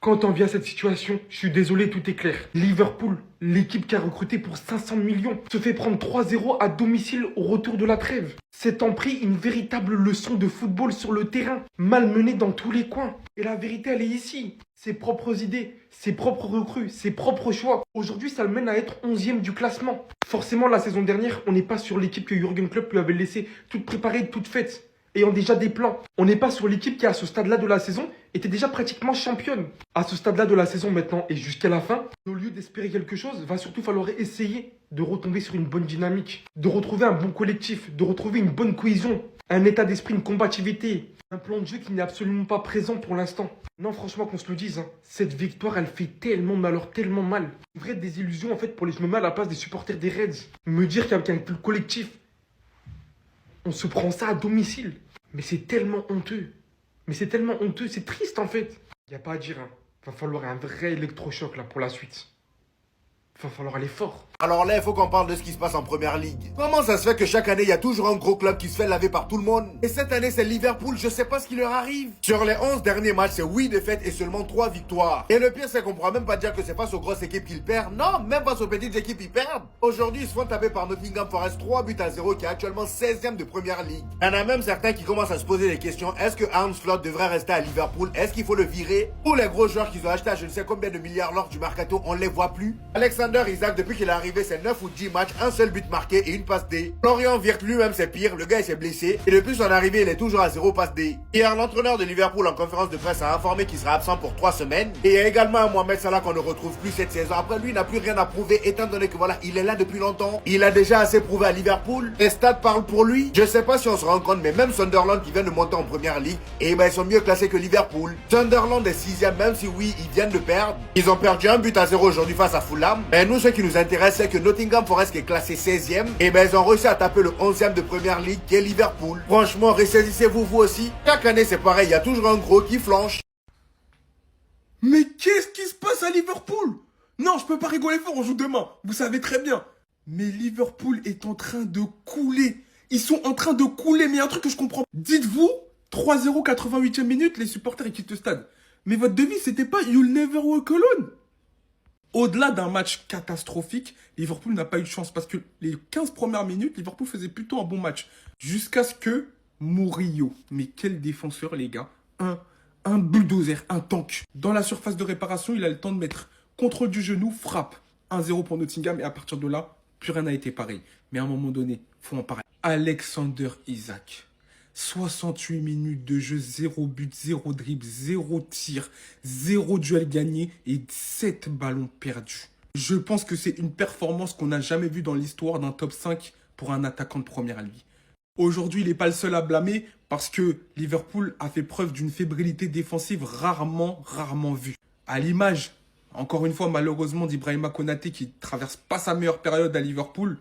Quand on vient à cette situation, je suis désolé, tout est clair. Liverpool, l'équipe qui a recruté pour 500 millions, se fait prendre 3-0 à domicile au retour de la trêve. S'étant pris une véritable leçon de football sur le terrain, malmené dans tous les coins. Et la vérité, elle est ici. Ses propres idées, ses propres recrues, ses propres choix. Aujourd'hui, ça le mène à être 11e du classement. Forcément, la saison dernière, on n'est pas sur l'équipe que Jürgen Klopp lui avait laissée toute préparée, toute faite, ayant déjà des plans. On n'est pas sur l'équipe qui, à ce stade-là de la saison, était déjà pratiquement championne. À ce stade-là de la saison maintenant et jusqu'à la fin, au lieu d'espérer quelque chose, va surtout falloir essayer de retomber sur une bonne dynamique, de retrouver un bon collectif, de retrouver une bonne cohésion, un état d'esprit, une combativité, un plan de jeu qui n'est absolument pas présent pour l'instant. Non, franchement, qu'on se le dise, cette victoire, elle fait tellement mal, alors tellement mal. Une vraie désillusion, en fait, pour les... Je me mets à la place des supporters des Reds. Me dire qu'avec un collectif, on se prend ça à domicile. Mais c'est tellement honteux. Mais c'est tellement honteux, c'est triste, en fait. Y a pas à dire, Va falloir un vrai électrochoc, là, pour la suite. Va falloir aller fort. Alors là, il faut qu'on parle de ce qui se passe en première ligue. Comment ça se fait que chaque année, il y a toujours un gros club qui se fait laver par tout le monde? Et cette année, c'est Liverpool, je sais pas ce qui leur arrive. Sur les 11 derniers matchs, c'est 8 défaites et seulement 3 victoires. Et le pire, c'est qu'on pourra même pas dire que c'est face aux grosses équipes qu'ils perdent. Non, même face aux petites équipes, ils perdent. Aujourd'hui, ils se font taper par Nottingham Forest 3-0 qui est actuellement 16e de première ligue. Il y en a même certains qui commencent à se poser des questions. Est-ce que Arne Slot devrait rester à Liverpool? Est-ce qu'il faut le virer? Tous les gros joueurs qu'ils ont achetés à je ne sais combien de milliards lors du mercato, on les voit plus. Alexander Isaac, depuis qu'il est arrivé, c'est 9 ou 10 matchs, un seul but marqué et une passe D. Florian Wirtz lui-même, c'est pire, le gars il s'est blessé et depuis son arrivée, il est toujours à 0 passe D. Hier, l'entraîneur de Liverpool en conférence de presse a informé qu'il sera absent pour 3 semaines. Et il y a également un Mohamed Salah qu'on ne retrouve plus cette saison. Après, lui, il n'a plus rien à prouver étant donné que voilà, il est là depuis longtemps. Il a déjà assez prouvé à Liverpool. Les stats parlent pour lui. Je sais pas si on se rend compte, mais même Sunderland qui vient de monter en première ligue, et ben ils sont mieux classés que Liverpool. Sunderland est 6e, même si oui, ils viennent de perdre. Ils ont perdu 1-0 aujourd'hui face à Fulham. Et nous, ce qui nous intéresse, c'est que Nottingham Forest qui est classé 16e, et ben ils ont réussi à taper le 11e de première ligue qui est Liverpool. Franchement, ressaisissez-vous vous aussi. Chaque année c'est pareil, il y a toujours un gros qui flanche. Mais qu'est-ce qui se passe à Liverpool? Non, je peux pas rigoler fort, on joue demain. Vous savez très bien. Mais Liverpool est en train de couler. Ils sont en train de couler, mais il y a un truc que je comprends. Dites-vous, 3-0, 88e minute, les supporters ils quittent le stade. Mais votre devise, c'était pas You'll never walk alone. Au-delà d'un match catastrophique, Liverpool n'a pas eu de chance parce que les 15 premières minutes, Liverpool faisait plutôt un bon match. Jusqu'à ce que Murillo, mais quel défenseur les gars, un bulldozer, un tank. Dans la surface de réparation, il a le temps de mettre contrôle du genou, frappe. 1-0 pour Nottingham et à partir de là, plus rien n'a été pareil. Mais à un moment donné, faut en parler. Alexander Isaac. 68 minutes de jeu, 0 but, 0 dribble, 0 tir, 0 duel gagné et 7 ballons perdus. Je pense que c'est une performance qu'on n'a jamais vue dans l'histoire d'un top 5 pour un attaquant de première ligue. Aujourd'hui, il n'est pas le seul à blâmer parce que Liverpool a fait preuve d'une fébrilité défensive rarement vue. À l'image, encore une fois, malheureusement, d'Ibrahima Konaté qui traverse pas sa meilleure période à Liverpool.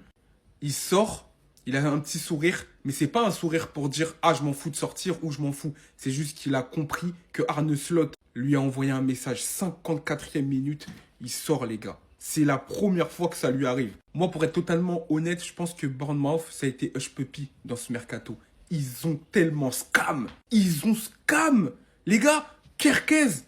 Il sort. Il a un petit sourire, mais c'est pas un sourire pour dire « Ah, je m'en fous de sortir » ou « Je m'en fous ». C'est juste qu'il a compris que Arne Slot lui a envoyé un message 54e minute. Il sort, les gars. C'est la première fois que ça lui arrive. Moi, pour être totalement honnête, je pense que Bournemouth, ça a été Hush Puppy dans ce mercato. Ils ont tellement scam. Ils ont scam. Les gars, Kerkez,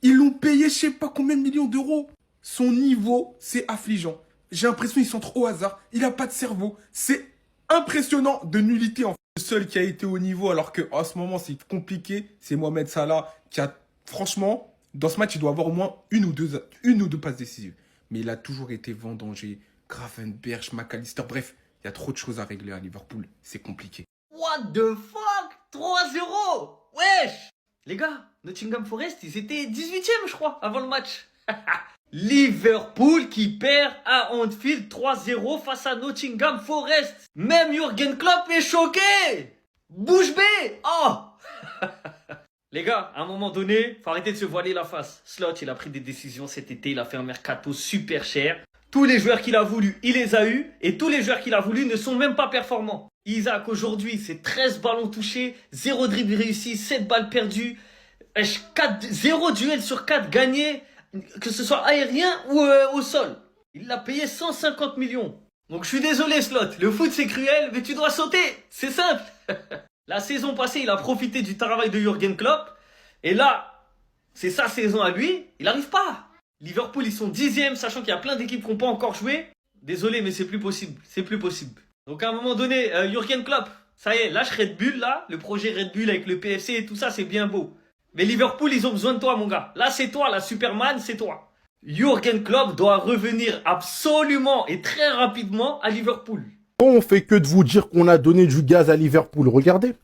ils l'ont payé je sais pas combien de millions d'euros. Son niveau, c'est affligeant. J'ai l'impression qu'il s'entre au hasard. Il a pas de cerveau. C'est impressionnant de nullité. Le seul qui a été au niveau alors qu'en ce moment c'est compliqué, c'est Mohamed Salah qui a, franchement, dans ce match il doit avoir au moins une ou deux passes décisives. Mais il a toujours été vendangé. Gravenberch, McAllister, bref, il y a trop de choses à régler à Liverpool. C'est compliqué. What the fuck? 3-0. Wesh. Les gars, Nottingham Forest, ils étaient 18e je crois avant le match. Liverpool qui perd à Anfield 3-0 face à Nottingham Forest. Même Jürgen Klopp est choqué. Bouche bée. Oh. Les gars, à un moment donné, faut arrêter de se voiler la face. Slot, il a pris des décisions cet été, il a fait un mercato super cher. Tous les joueurs qu'il a voulu, il les a eus. Et tous les joueurs qu'il a voulu ne sont même pas performants. Isaac, aujourd'hui, c'est 13 ballons touchés, 0 dribble réussi, 7 balles perdues, 0 duel sur 4 gagnés. Que ce soit aérien ou au sol. Il l'a payé 150 millions. Donc je suis désolé Slot, le foot c'est cruel, mais tu dois sauter. C'est simple. La saison passée, il a profité du travail de Jürgen Klopp. Et là, c'est sa saison à lui, il n'arrive pas. Liverpool, ils sont 10e, sachant qu'il y a plein d'équipes qui n'ont pas encore joué. Désolé, mais c'est plus possible. C'est plus possible. Donc à un moment donné, Jürgen Klopp, ça y est, lâche Red Bull là. Le projet Red Bull avec le PFC et tout ça, c'est bien beau. Mais Liverpool, ils ont besoin de toi, mon gars. Là, c'est toi, la Superman, c'est toi. Jürgen Klopp doit revenir absolument et très rapidement à Liverpool. On fait que de vous dire qu'on a donné du gaz à Liverpool. Regardez.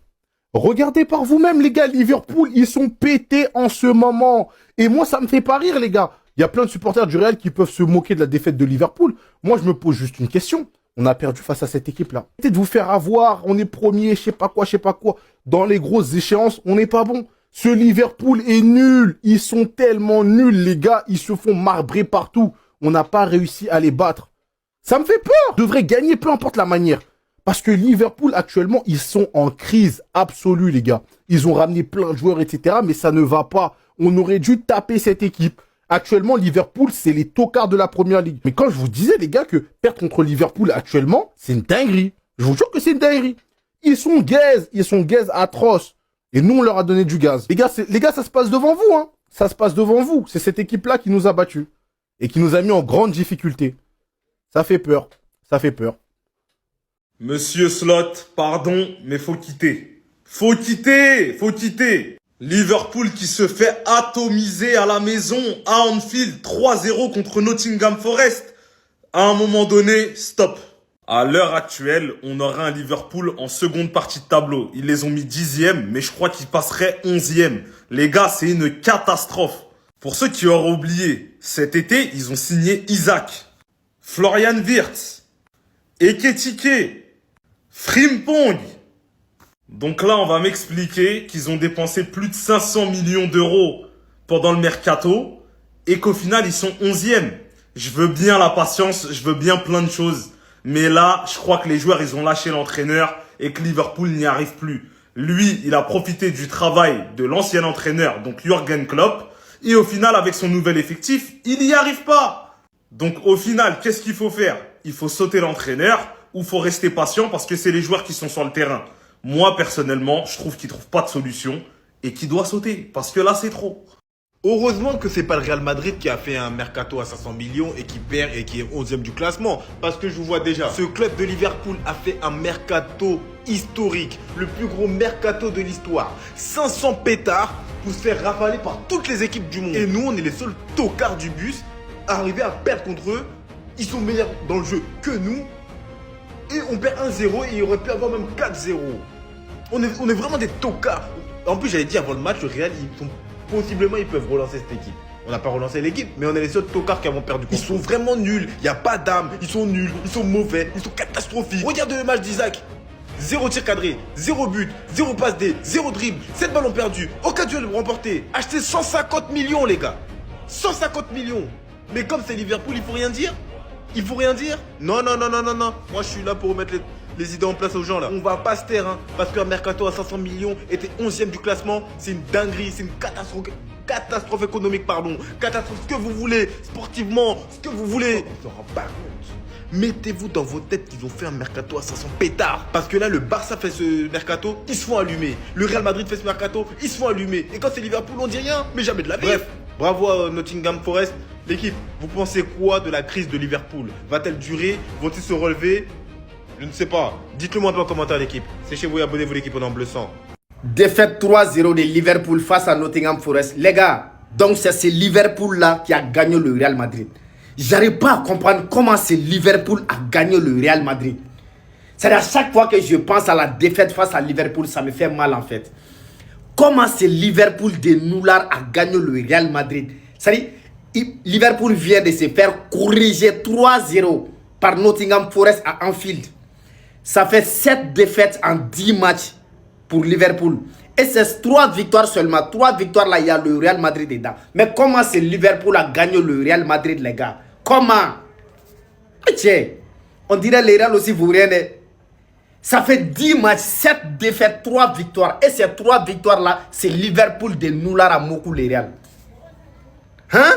Regardez par vous-même, les gars. Liverpool, ils sont pétés en ce moment. Et moi, ça me fait pas rire, les gars. Il y a plein de supporters du Real qui peuvent se moquer de la défaite de Liverpool. Moi, je me pose juste une question. On a perdu face à cette équipe-là. Arrêtez de vous faire avoir. On est premier, je sais pas quoi, je sais pas quoi. Dans les grosses échéances, on n'est pas bon. Ce Liverpool est nul. Ils sont tellement nuls, les gars. Ils se font marbrer partout. On n'a pas réussi à les battre. Ça me fait peur. Ils devraient gagner, peu importe la manière. Parce que Liverpool, actuellement, ils sont en crise absolue, les gars. Ils ont ramené plein de joueurs, etc. Mais ça ne va pas. On aurait dû taper cette équipe. Actuellement, Liverpool, c'est les tocards de la première ligue. Mais quand je vous disais, les gars, que perdre contre Liverpool actuellement, c'est une dinguerie. Je vous jure que c'est une dinguerie. Ils sont gaze atroces. Et nous, on leur a donné du gaz. Les gars, ça se passe devant vous, hein. Ça se passe devant vous. C'est cette équipe-là qui nous a battus. Et qui nous a mis en grande difficulté. Ça fait peur. Ça fait peur. Monsieur Slot, pardon, mais faut quitter. Faut quitter, faut quitter. Liverpool qui se fait atomiser à la maison à Anfield 3-0 contre Nottingham Forest. À un moment donné, stop. À l'heure actuelle, on aura un Liverpool en seconde partie de tableau. Ils les ont mis 10e, mais je crois qu'ils passeraient 11e. Les gars, c'est une catastrophe. Pour ceux qui auraient oublié, cet été, ils ont signé Isaac, Florian Wirtz, Ekitike, Frimpong. Donc là, on va m'expliquer qu'ils ont dépensé plus de 500 millions d'euros pendant le mercato et qu'au final, ils sont 11e. Je veux bien la patience, je veux bien plein de choses. Mais là, je crois que les joueurs, ils ont lâché l'entraîneur et que Liverpool n'y arrive plus. Lui, il a profité du travail de l'ancien entraîneur, donc Jürgen Klopp. Et au final, avec son nouvel effectif, il n'y arrive pas. Donc au final, qu'est-ce qu'il faut faire? Il faut sauter l'entraîneur ou il faut rester patient parce que c'est les joueurs qui sont sur le terrain. Moi, personnellement, je trouve qu'il ne trouve pas de solution et qu'il doit sauter parce que là, c'est trop. Heureusement que c'est pas le Real Madrid qui a fait un mercato à 500 millions et qui perd et qui est 11e du classement. Parce que je vous vois déjà, ce club de Liverpool a fait un mercato historique. Le plus gros mercato de l'histoire. 500 pétards pour se faire rafaler par toutes les équipes du monde. Et nous, on est les seuls tocards du bus à arriver à perdre contre eux. Ils sont meilleurs dans le jeu que nous. Et on perd 1-0 et il aurait pu avoir même 4-0. On est vraiment des tocards. En plus, j'allais dire avant le match, le Real, possiblement, ils peuvent relancer cette équipe. On n'a pas relancé l'équipe, mais on est les seuls tocards qui avons perdu. Ils sont vraiment nuls. Il n'y a pas d'âme. Ils sont nuls. Ils sont mauvais. Ils sont catastrophiques. Regardez le match d'Isaac. 0 tir cadré, 0 but, 0 passe D, 0 dribble, 7 ballons perdus, aucun duel remporté. Acheté 150 millions, les gars. 150 millions. Mais comme c'est Liverpool, il faut rien dire. Il faut rien dire. Non. Moi, je suis là pour remettre les idées en place aux gens, là. On va pas se taire, hein. Parce qu'un mercato à 500 millions était 11e du classement. C'est une dinguerie. C'est une catastrophe économique, pardon. Catastrophe, ce que vous voulez. Sportivement, ce que vous voulez. On se rend pas compte. Mettez-vous dans vos têtes qu'ils ont fait un mercato à 500 pétards. Parce que là, le Barça fait ce mercato, ils se font allumer. Le Real Madrid fait ce mercato, ils se font allumer. Et quand c'est Liverpool, on dit rien, mais jamais de la vie. Bref, bravo à Nottingham Forest. L'équipe, vous pensez quoi de la crise de Liverpool? Va-t-elle durer? Vont-ils se relever? Je ne sais pas. Dites-le moi un peu en commentaire, l'équipe. Séchez-vous et abonnez-vous, l'équipe, en bleu sang. Défaite 3-0 de Liverpool face à Nottingham Forest. Les gars, donc c'est ce Liverpool-là qui a gagné le Real Madrid. J'arrive pas à comprendre comment ce Liverpool a gagné le Real Madrid. C'est à chaque fois que je pense à la défaite face à Liverpool, ça me fait mal en fait. Comment ce Liverpool de Noulard a gagné le Real Madrid? C'est-à-dire, Liverpool vient de se faire corriger 3-0 par Nottingham Forest à Anfield. Ça fait 7 défaites en 10 matchs pour Liverpool. Et c'est 3 victoires seulement. 3 victoires là, il y a le Real Madrid dedans. Mais comment c'est Liverpool a gagné le Real Madrid, les gars? Comment? Tiens, on dirait les Real aussi, vous regardez. Ça fait 10 matchs, 7 défaites, 3 victoires. Et ces 3 victoires là, c'est Liverpool de Noulard à Mokou, les Real. Hein?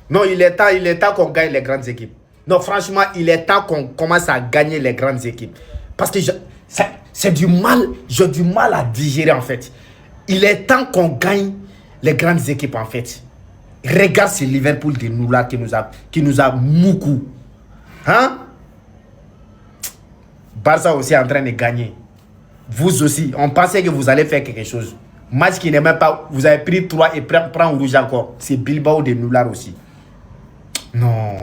Non, il est temps qu'on gagne les grandes équipes. Non, franchement, il est temps qu'on commence à gagner les grandes équipes. Parce que c'est du mal, j'ai du mal à digérer en fait. Il est temps qu'on gagne les grandes équipes en fait. Regarde ce Liverpool de nous là qui nous a moukou. Hein? Barça aussi est en train de gagner. Vous aussi, on pensait que vous allez faire quelque chose. Match qui n'est même pas... Vous avez pris 3 et prend rouge encore. C'est Bilbao de Noular aussi. Non.